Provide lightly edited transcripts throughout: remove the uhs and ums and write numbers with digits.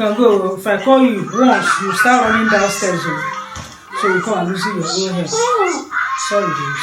can go. If I call you once, you start running downstairs. So you come and lose your own hair. Sorry, dude.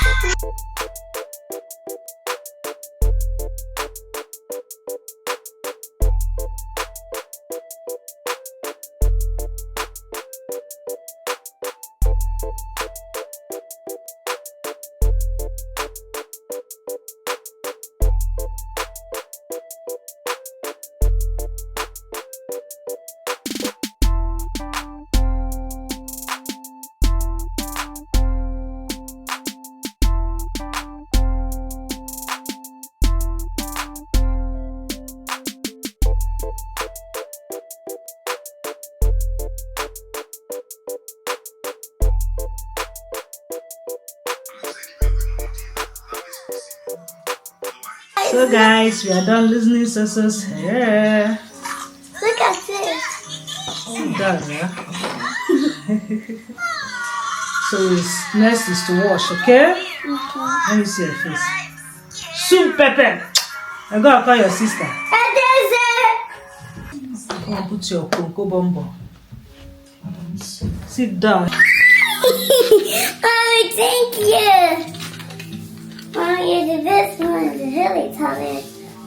So guys, we are done listening to Soso's hair. Look at this. See that, yeah? So next is to wash, okay? Let me see your face. Soup pepper. I'm gonna call your sister. Come on, put your cocoa bombo. Sit down. Oh, thank you. Mommy, you're the best one. It's really tired.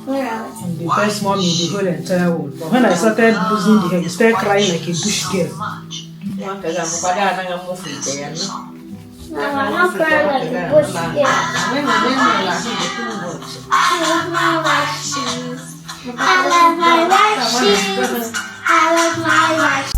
I'm the best mom in the whole entire world. But when I started losing the hair, you started crying like a bush girl. No, I'm not crying like a bush girl. I love my white shoes. I love my white shoes. I love my white shoes.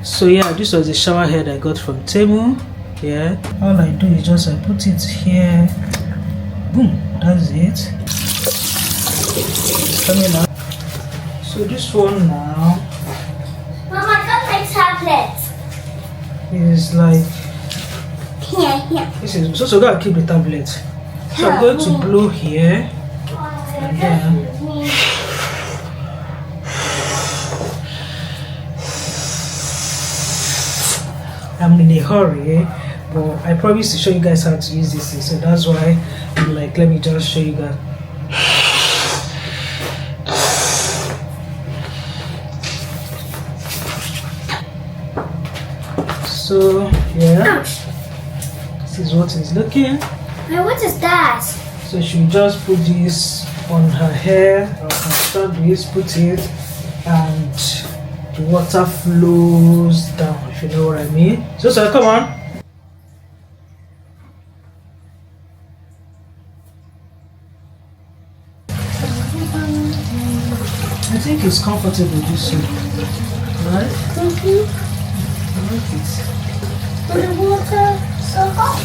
So yeah, this was the shower head I got from Temu. Yeah, all I do is just I put it here. Boom, that's it. It's coming out. So this one now, Mama, I got my tablet. is like Here. this is so gotta keep the tablet. So I'm going to blow here and then I'm in a hurry, but I promised to show you guys how to use this thing, so that's why I'm like, let me just show you guys. So yeah, this is what it's looking. Now, what is that? So she just put this on her hair, or construct this, put it, and the water flows down, if you know what I mean. So come on. I think it's comfortable this way, right? I like it. But the water so hot.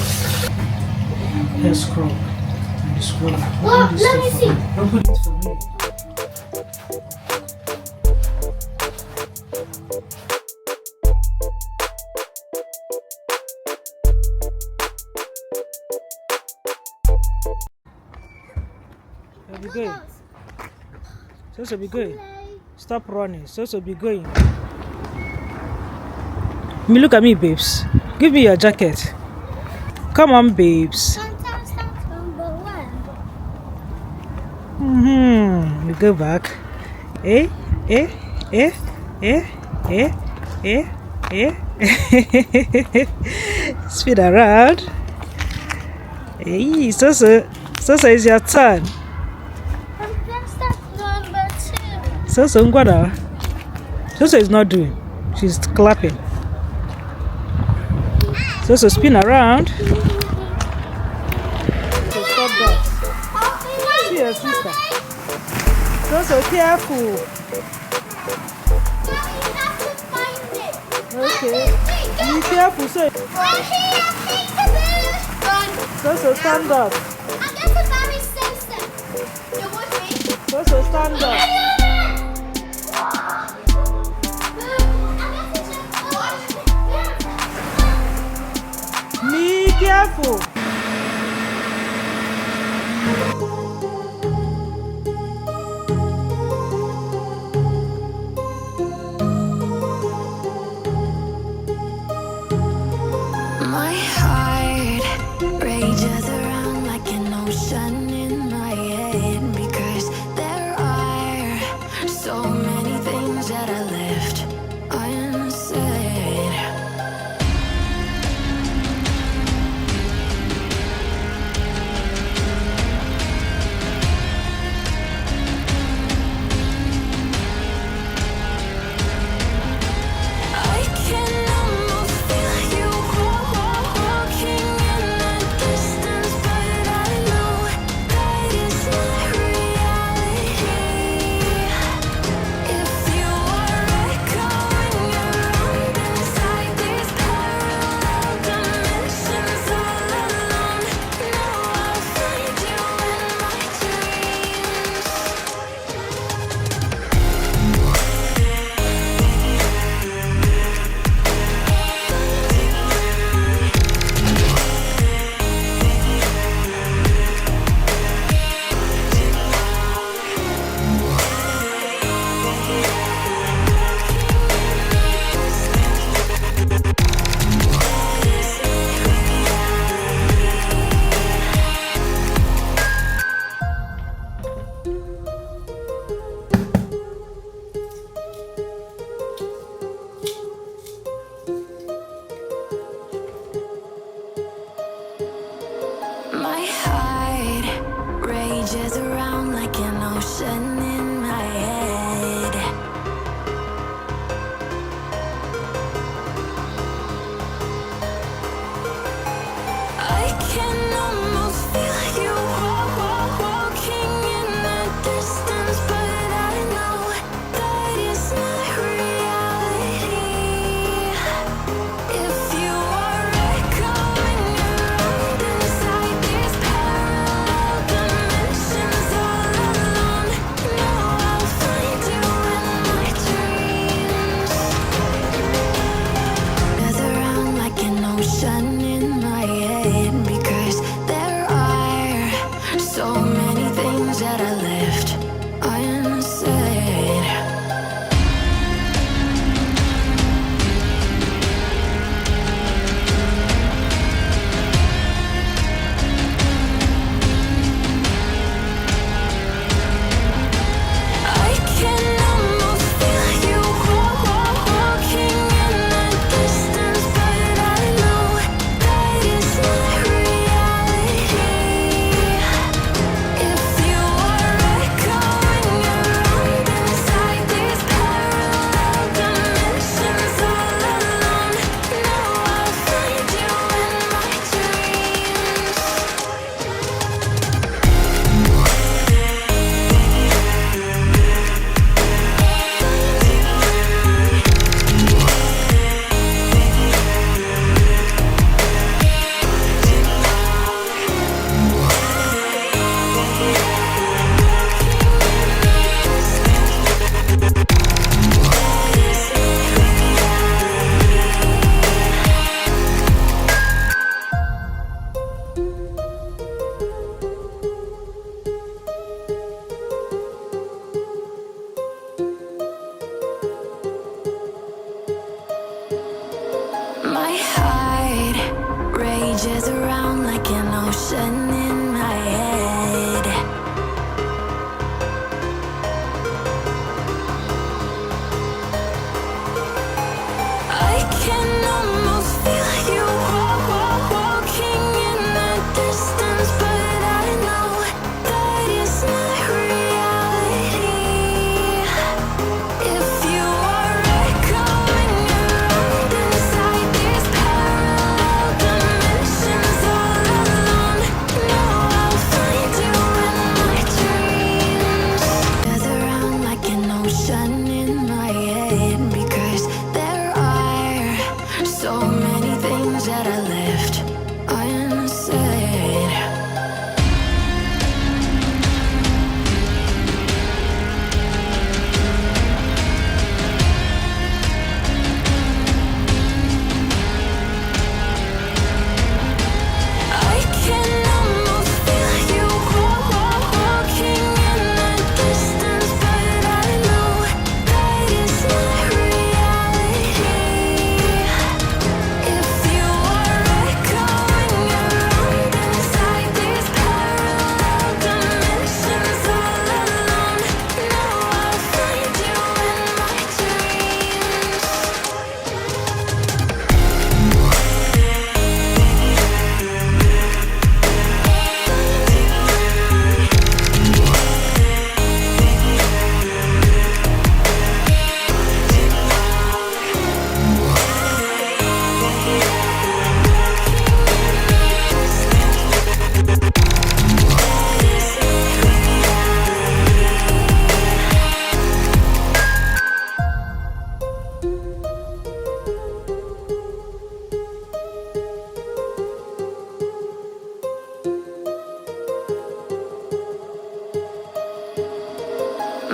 Hair scrub. And the scrub. Look, let me see. Open it for me. Be going. So be going. Stop running. So be going. Me look at me, babes. Give me your jacket. Come on, babes. We go back. Spin around. Hey, so is your turn. So Ngwada. So is not doing. She's clapping. So spin around. So stop that. See your sister. So careful. Okay. Be careful. So stand up. So stand up. Be careful. My heart rages around like an ocean in my head, because there are so many things that I left unsaid. I can almost feel you walking in the distance, but I know that it's not reality. If you are echoing around inside these parallel dimensions all alone, know I'll find you in my dreams. My heart rages around like an ocean in my head. I can almost feel you walking in the distance, but I know that it's not reality. If you are echoing around inside these parallel dimensions all alone, know I'll find you in my dreams. Gather around like an ocean in my head, because there are so many things that I left unsaid. I can almost feel you walking in the distance, but I know that it's not reality. If you are echoing around inside these parallel dimensions all alone, know I'll find you in my dreams. My heart rages around like an ocean in my head. I can almost feel you walking in the distance, but I know that it's not reality. things that I left unsaid. I can almost feel you walking in the distance, but I know that it's not reality. If you are echoing around inside these parallel dimensions all alone, know I'll find you in my dreams.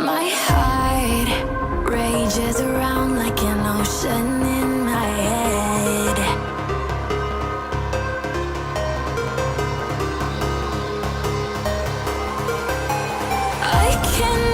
My heart rages around like an ocean in my head. I can